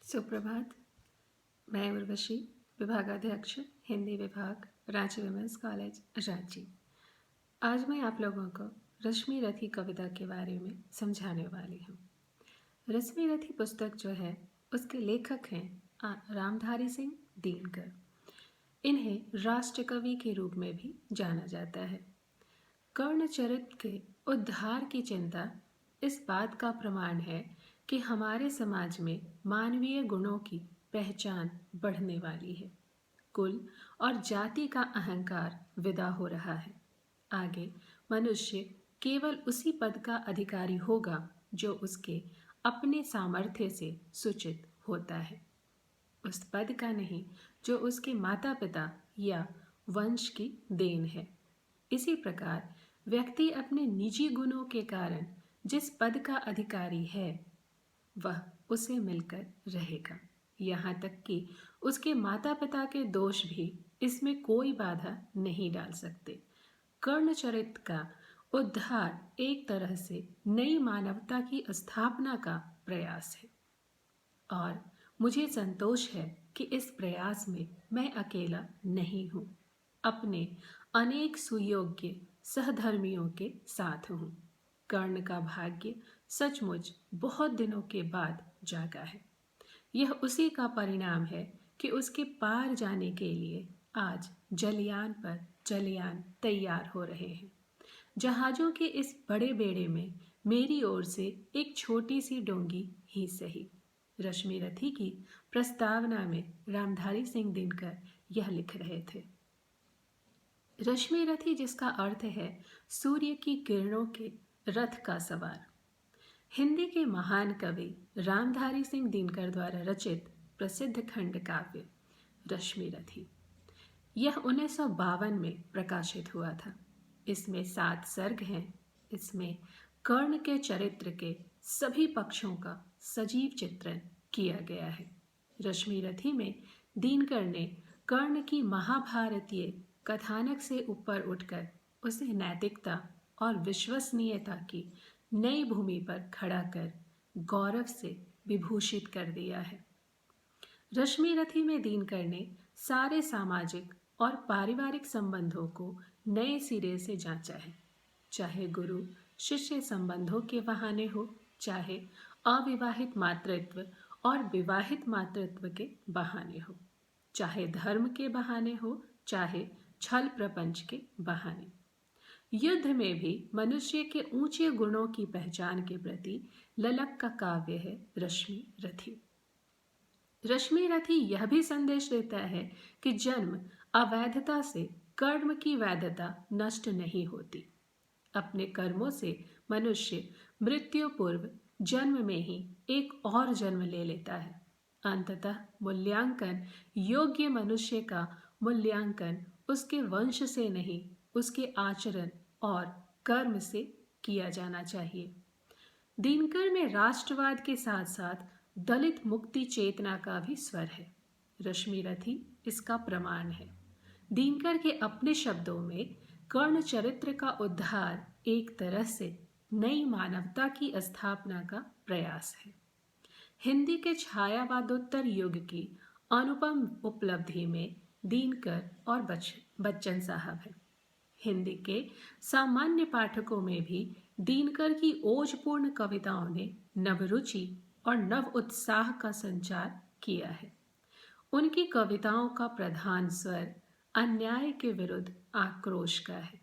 सुप्रभात। मैं उर्वशी, विभागाध्यक्ष हिंदी विभाग, रांची विमेंस कॉलेज, रांची। आज मैं आप लोगों को रश्मि रथी कविता के बारे में समझाने वाली हूँ। रश्मि रथी पुस्तक जो है उसके लेखक हैं रामधारी सिंह दिनकर। इन्हें राष्ट्र कवि के रूप में भी जाना जाता है। कर्ण चरित्र के उद्धार की चिंता इस बात का प्रमाण है कि हमारे समाज में मानवीय गुणों की पहचान बढ़ने वाली है। कुल और जाति का अहंकार विदा हो रहा है। आगे मनुष्य केवल उसी पद का अधिकारी होगा जो उसके अपने सामर्थ्य से सूचित होता है, उस पद का नहीं जो उसके माता पिता या वंश की देन है। इसी प्रकार व्यक्ति अपने निजी गुणों के कारण जिस पद का अधिकारी है वह उसे मिलकर रहेगा। यहाँ तक कि उसके माता पिता के दोष भी इसमें कोई बाधा नहीं डाल सकते। कर्ण चरित्र का उद्धार एक तरह से नई मानवता की स्थापना का प्रयास है और मुझे संतोष है कि इस प्रयास में मैं अकेला नहीं हूँ, अपने अनेक सुयोग्य सहधर्मियों के साथ हूँ। कर्ण का भाग्य सचमुच बहुत दिनों के बाद जागा है। यह उसी का परिणाम है कि उसके पार जाने के लिए आज जलयान पर जलयान तैयार हो रहे हैं। जहाजों के इस बड़े बेड़े में मेरी ओर से एक छोटी सी डोंगी ही सही। रश्मि रथी की प्रस्तावना में रामधारी सिंह दिनकर यह लिख रहे थे। रश्मि रथी जिसका अर्थ है सूर्य की किरणों के रथ का सवार। हिंदी के महान कवि रामधारी सिंह दिनकर द्वारा रचित प्रसिद्ध खंड काव्य रश्मि रथी। यह 1952 में प्रकाशित हुआ था। इसमें 7 सर्ग हैं। इसमें कर्ण के चरित्र के सभी पक्षों का सजीव चित्रण किया गया है। रश्मि रथी में दिनकर ने कर्ण की महाभारतीय कथानक से ऊपर उठकर उसे नैतिकता और विश्वसनीयता की नई भूमि पर खड़ा कर गौरव से विभूषित कर दिया है। रश्मि रथी में दिनकर ने सारे सामाजिक और पारिवारिक संबंधों को नए सिरे से जांचा है, चाहे गुरु शिष्य संबंधों के बहाने हो, चाहे अविवाहित मातृत्व और विवाहित मातृत्व के बहाने हो, चाहे धर्म के बहाने हो, चाहे छल प्रपंच के बहाने। युद्ध में भी मनुष्य के ऊंचे गुणों की पहचान के प्रति ललक का काव्य है रश्मि रथी। रश्मि रथी यह भी संदेश देता है कि जन्म अवैधता से कर्म की वैधता नष्ट नहीं होती। अपने कर्मों से मनुष्य मृत्यु पूर्व जन्म में ही एक और जन्म ले लेता है। अंततः मूल्यांकन योग्य मनुष्य का मूल्यांकन उसके वंश से नहीं, उसके आचरण और कर्म से किया जाना चाहिए। दिनकर में राष्ट्रवाद के साथ साथ दलित मुक्ति चेतना का भी स्वर है। रश्मि रथी इसका प्रमाण है। दिनकर के अपने शब्दों में कर्ण चरित्र का उद्धार एक तरह से नई मानवता की स्थापना का प्रयास है। हिंदी के छायावादोत्तर युग की अनुपम उपलब्धि में दिनकर और बच्चन साहब है। हिंदी के सामान्य पाठकों में भी दिनकर की ओजपूर्ण कविताओं ने नवरुचि और नव उत्साह का संचार किया है। उनकी कविताओं का प्रधान स्वर अन्याय के विरुद्ध आक्रोश का है।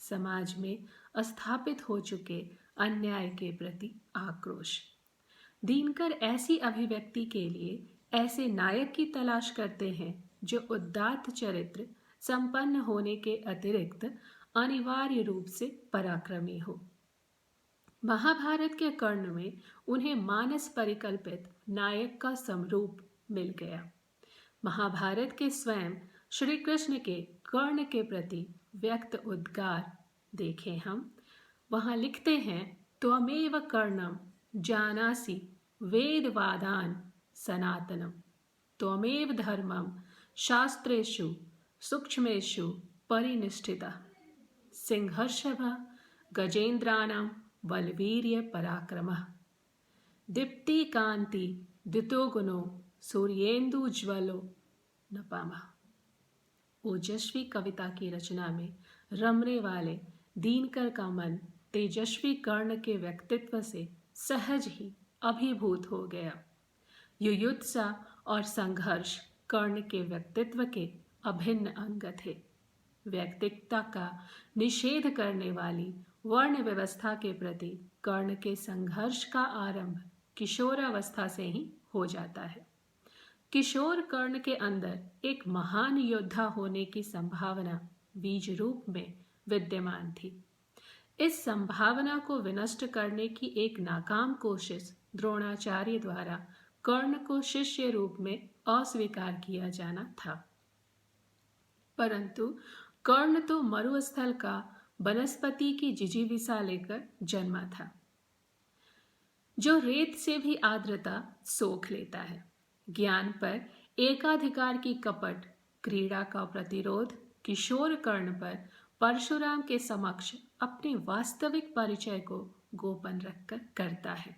समाज में स्थापित हो चुके अन्याय के प्रति आक्रोश। दिनकर ऐसी अभिव्यक्ति के लिए ऐसे नायक की तलाश करते हैं जो उदात्त चरित्र संपन्न होने के अतिरिक्त अनिवार्य रूप से पराक्रमी हो। महाभारत के कर्ण में उन्हें मानस परिकल्पित नायक का समरूप मिल गया। महाभारत के स्वयं श्री कृष्ण के कर्ण के प्रति व्यक्त उद्गार देखें हम। वहाँ लिखते हैं, त्वमेव कर्णम जानासि वेदवादान सनातनम, त्वमेव धर्मम शास्त्रेषु सूक्ष्मेषु परिनिष्ठितः, सिंहर्षभः गजेन्द्राणां बलवीर्य पराक्रमः, दीप्तिकान्ति द्युतो गुणो सूर्येन्दु ज्वलो नपामा। ओजस्वी कविता की रचना में रमने वाले दिनकर का मन तेजस्वी कर्ण के व्यक्तित्व से सहज ही अभिभूत हो गया। युयुत्सा और संघर्ष कर्ण के व्यक्तित्व के अभिन्न अंग थे। व्यक्तिकता का निषेध करने वाली वर्ण व्यवस्था के प्रति कर्ण के संघर्ष का आरंभ किशोरावस्था से ही हो जाता है। किशोर कर्ण के अंदर एक महान योद्धा होने की संभावना बीज रूप में विद्यमान थी। इस संभावना को विनष्ट करने की एक नाकाम कोशिश द्रोणाचार्य द्वारा कर्ण को शिष्य रूप में अस्वीकार किया जाना था। परंतु कर्ण तो मरुस्थल का वनस्पति की जिजीविसा लेकर जन्मा था, जो रेत से भी आर्द्रता सोख लेता है। ज्ञान पर एकाधिकार की कपट क्रीड़ा का प्रतिरोध किशोर कर्ण पर परशुराम के समक्ष अपने वास्तविक परिचय को गोपन रखकर करता है।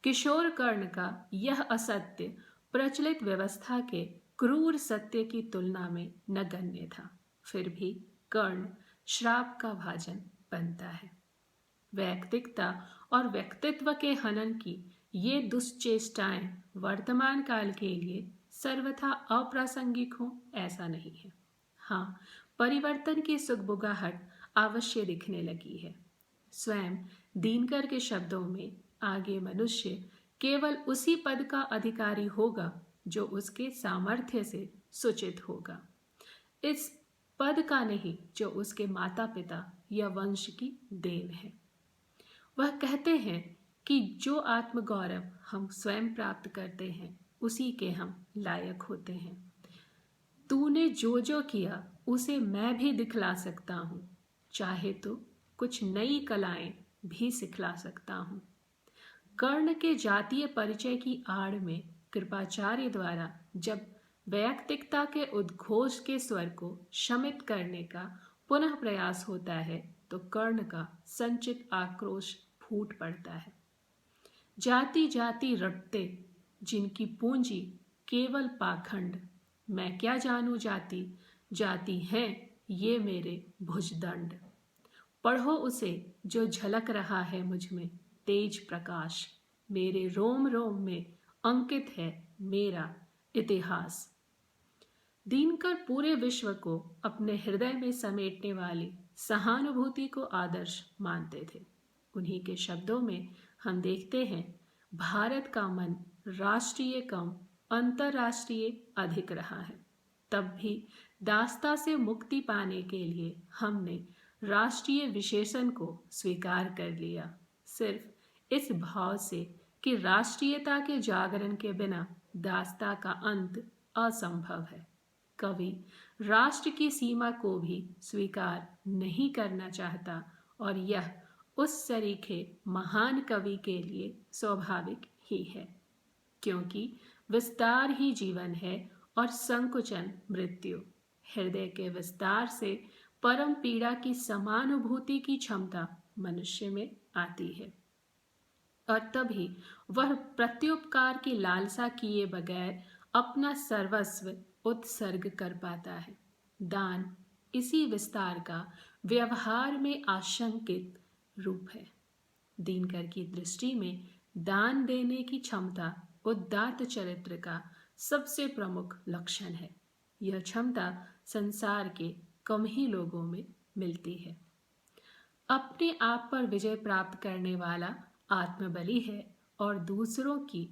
किशोर कर्ण का यह असत्य प्रचलित व्यवस्था के क्रूर सत्य की तुलना में नगण्य था। फिर भी कर्ण श्राप का भाजन बनता है। वैयक्तिकता और व्यक्तित्व के हनन की ये दुश्चेष्टाएं वर्तमान काल के लिए सर्वथा अप्रासंगिक हों ऐसा नहीं है। हाँ, परिवर्तन की सुगबुगाहट अवश्य दिखने लगी है। स्वयं दिनकर के शब्दों में आगे मनुष्य केवल उसी पद का अधिकारी होगा जो उसके सामर्थ्य से सूचित होगा, इस पद का नहीं जो उसके माता पिता या वंश की देन है। वह कहते हैं कि जो आत्मगौरव हम स्वयं प्राप्त करते हैं उसी के हम लायक होते हैं। तूने जो जो किया उसे मैं भी दिखला सकता हूँ, चाहे तो कुछ नई कलाएं भी सिखला सकता हूँ। कर्ण के जातीय परिचय की आड़ में कृपाचार्य द्वारा जब वैयक्तिकता के उद्घोष के स्वर को शमित करने का पुनः प्रयास होता है तो कर्ण का संचित आक्रोश फूट पड़ता है। जाति जाति रटते जिनकी पूंजी केवल पाखंड, मैं क्या जानूं जाति, जाति हैं ये मेरे भुजदंड। पढ़ो उसे जो झलक रहा है मुझ में तेज प्रकाश, मेरे रोम रोम में अंकित है मेरा इतिहास। दिनकर पूरे विश्व को अपने हृदय में समेटने वाली सहानुभूति को आदर्श मानते थे। उन्हीं के शब्दों में हम देखते हैं, भारत का मन राष्ट्रीय कम अंतर्राष्ट्रीय अधिक रहा है। तब भी दास्ता से मुक्ति पाने के लिए हमने राष्ट्रीय विशेषण को स्वीकार कर लिया, सिर्फ इस भाव से कि राष्ट्रीयता के जागरण के बिना दास्ता का अंत असंभव है। कवि राष्ट्र की सीमा को भी स्वीकार नहीं करना चाहता और यह उस सरीखे महान कवि के लिए स्वाभाविक ही है, क्योंकि विस्तार ही जीवन है और संकुचन मृत्यु। हृदय के विस्तार से परम पीड़ा की समानुभूति की क्षमता मनुष्य में आती है और तभी वह प्रत्युपकार की लालसा किए बगैर अपना सर्वस्व उत्सर्ग कर पाता है। दान इसी विस्तार का व्यवहार में आशंकित रूप है। दिनकर की दृष्टि में दान देने की क्षमता उदात्त चरित्र का सबसे प्रमुख लक्षण है। यह क्षमता संसार के कम ही लोगों में मिलती है। अपने आप पर विजय प्राप्त करने वाला आत्मबली है और दूसरों की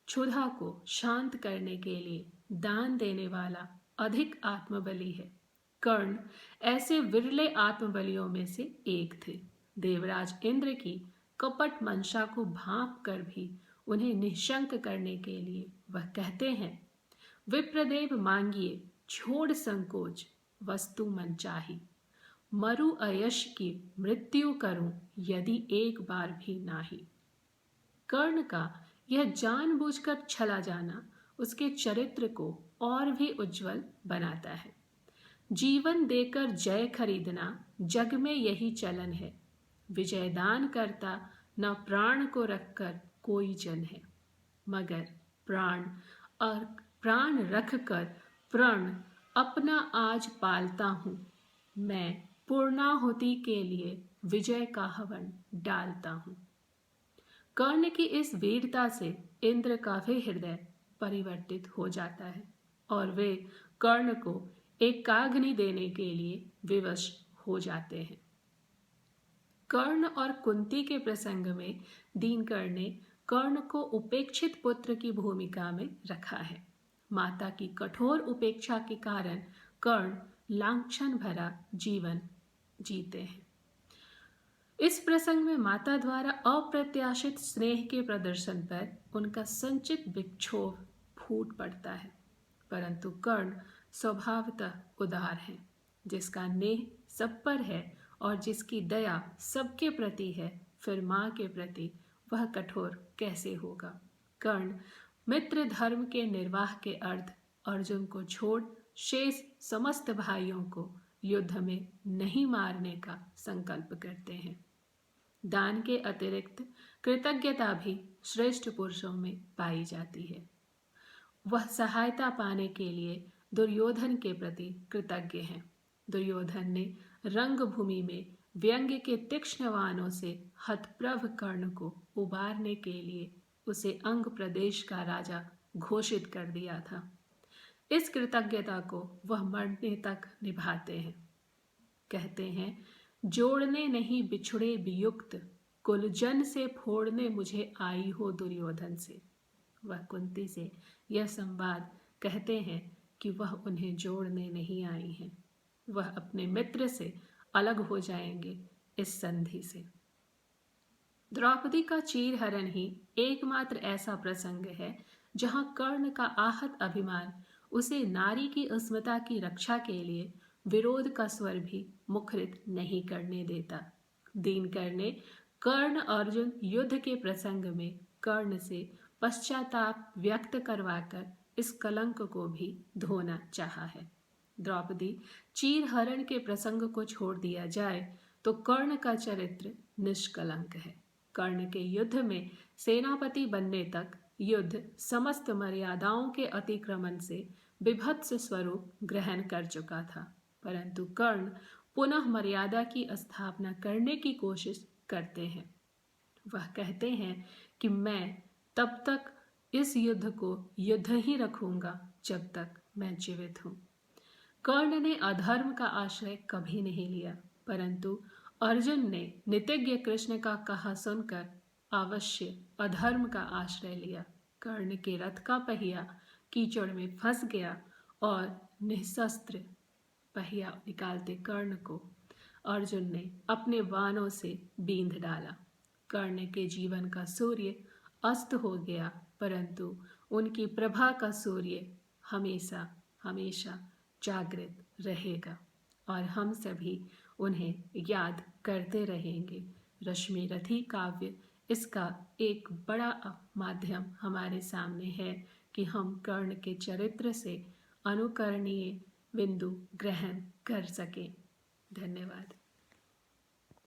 क्षुधा को शांत करने के लिए दान देने वाला अधिक आत्मबली है। कर्ण ऐसे विरले आत्मबलियों में से एक थे। देवराज इंद्र की कपट मंशा को भांप कर भी उन्हें निशंक करने के लिए वह कहते हैं, विप्रदेव मांगिए छोड़ संकोच वस्तु मन चाही, मरु अयश की मृत्यु करूं यदि एक बार भी नाही। कर्ण का यह जानबूझकर छला जाना उसके चरित्र को और भी उज्जवल बनाता है। जीवन देकर जय खरीदना जग में यही चलन है, विजयदान करता न प्राण को रखकर कोई जन है। मगर प्राण और प्राण रख कर प्रण अपना आज पालता हूँ। मैं पूर्णाहुति के लिए विजय का हवन डालता हूँ। कर्ण की इस वीरता से इंद्र का भी हृदय परिवर्तित हो जाता है और वे कर्ण को एक काग्नि देने के लिए विवश हो जाते हैं। कर्ण और कुंती के प्रसंग में दीनकर ने कर्ण को उपेक्षित पुत्र की भूमिका में रखा है। माता की कठोर उपेक्षा के कारण कर्ण लांछन भरा जीवन जीते हैं। इस प्रसंग में माता द्वारा अप्रत्याशित स्नेह के प्रदर्शन पर उनका संचित विक्षोभ फूट पड़ता है, परंतु कर्ण स्वभावतः उदार है, जिसका नेह सब पर है और जिसकी दया सबके प्रति है, फिर माँ के प्रति वह कठोर कैसे होगा। कर्ण मित्र धर्म के निर्वाह के अर्थ अर्जुन को छोड़ शेष समस्त भाइयों को युद्ध में नहीं मारने का संकल्प करते हैं। दान के अतिरिक्त कृतज्ञता भी श्रेष्ठ पुरुषों में पाई जाती है। वह सहायता पाने के लिए दुर्योधन के प्रति कृतज्ञ हैं। दुर्योधन ने रंगभूमि में व्यंग्य के तीक्ष्ण बाणों से हतप्रभ कर्ण को उबारने के लिए उसे अंग प्रदेश का राजा घोषित कर दिया था। इस कृतज्ञता को वह मरने तक निभाते हैं। कहते हैं, जोड़ने नहीं बिछुड़े वियुक्त, कुलजन से फोड़ने मुझे आई हो दुर्योधन से। वह कुंती से यह संवाद कहते हैं कि वह उन्हें जोड़ने नहीं आई हैं, वह अपने मित्र से अलग हो जाएंगे इस संधि से। द्रौपदी का चीरहरण ही एकमात्र ऐसा प्रसंग है जहां कर्ण का आहत अभिमान उसे नारी की अस्मिता की रक्षा के लिए विरोध का स्वर भी मुखरित नहीं करने देता। दीनकर ने कर्ण अर्जुन युद्ध के प्रसंग में कर्ण से पश्चाताप व्यक्त करवाकर इस कलंक को भी धोना चाहा है। द्रौपदी चीरहरण के प्रसंग को छोड़ दिया जाए तो कर्ण का चरित्र निष्कलंक है। कर्ण के युद्ध में सेनापति बनने तक युद्ध समस्त मर्यादाओं के अतिक्रमण से विभत्स स्वरूप ग्रहण कर चुका था, परंतु कर्ण पुनः मर्यादा की स्थापना करने की कोशिश करते हैं। वह कहते हैं कि मैं तब तक इस युद्ध को युद्ध ही रखूंगा जब तक मैं जीवित हूँ। कर्ण ने अधर्म का आश्रय कभी नहीं लिया, परंतु अर्जुन ने नितिज्ञ कृष्ण का कहा सुनकर अवश्य अधर्म का आश्रय लिया। कर्ण के रथ का पहिया कीचड़ में फंस गया और निशस्त्र पहिया निकालते कर्ण को अर्जुन ने अपने बाणों से बींध डाला। कर्ण के जीवन का सूर्य अस्त हो गया, परंतु उनकी प्रभा का सूर्य हमेशा हमेशा जागृत रहेगा और हम सभी उन्हें याद करते रहेंगे। रश्मि रथी काव्य इसका एक बड़ा माध्यम हमारे सामने है कि हम कर्ण के चरित्र से अनुकरणीय बिंदु ग्रहण कर सकें। धन्यवाद।